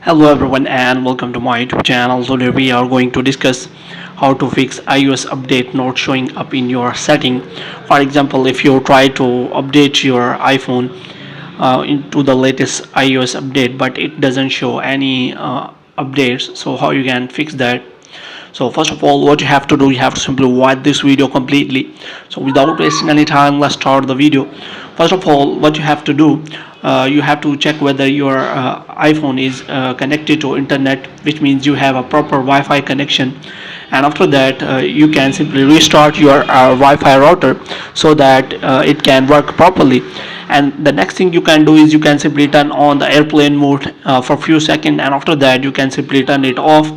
Hello everyone and welcome to my YouTube channel. Today we are going to discuss how to fix iOS update not showing up in your setting. For example, if you try to update your iPhone into the latest iOS update but it doesn't show any updates, so how you can fix that? So first of all, what you have to do, you have to simply watch this video completely. So without wasting any time, let's start the video. First of all, what you have to do, you have to check whether your iPhone is connected to internet, which means you have a proper Wi-Fi connection. And after that, you can simply restart your Wi-Fi router so that it can work properly. And the next thing you can do is you can simply turn on the airplane mode for a few seconds, and after that you can simply turn it off.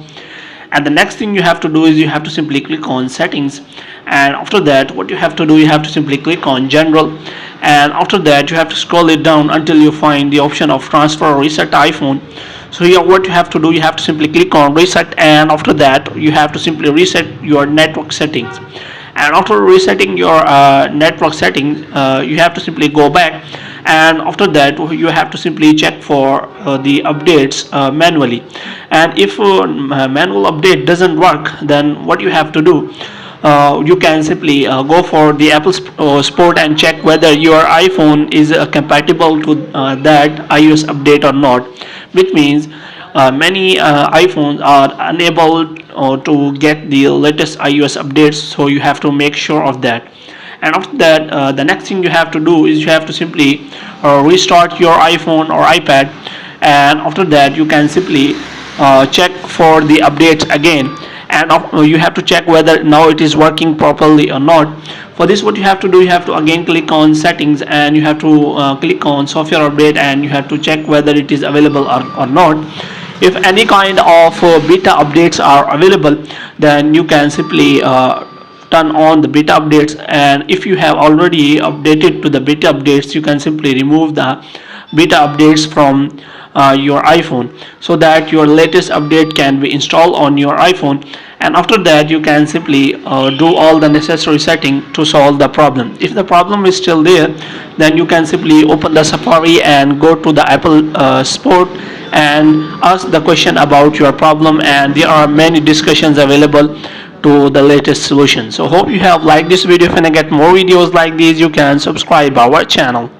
And the next thing you have to do is you have to simply click on settings, and after that what you have to do, you have to simply click on general, and after that you have to scroll it down until you find the option of transfer or reset iPhone. So here what you have to do, you have to simply click on reset, and after that you have to simply reset your network settings. And after resetting your network settings, you have to simply go back, and after that you have to simply check for the updates manually. And if manual update doesn't work, then what you have to do, you can simply go for the Apple Sport and check whether your iPhone is compatible to that iOS update or not, which means many iPhones are unable to get the latest iOS updates, so you have to make sure of that. And after that, the next thing you have to do is you have to simply restart your iPhone or iPad, and after that you can simply check for the updates again, and you have to check whether now it is working properly or not. For this, what you have to do, you have to again click on settings, and you have to click on software update, and you have to check whether it is available or not. If any kind of beta updates are available, then you can simply turn on the beta updates. And if you have already updated to the beta updates, you can simply remove the beta updates from your iPhone so that your latest update can be installed on your iPhone. And after that you can simply do all the necessary setting to solve the problem. If the problem is still there, then you can simply open the Safari and go to the Apple Sport and ask the question about your problem, and there are many discussions available to the latest solution. So hope you have liked this video. If you want to get more videos like these, you can subscribe our channel.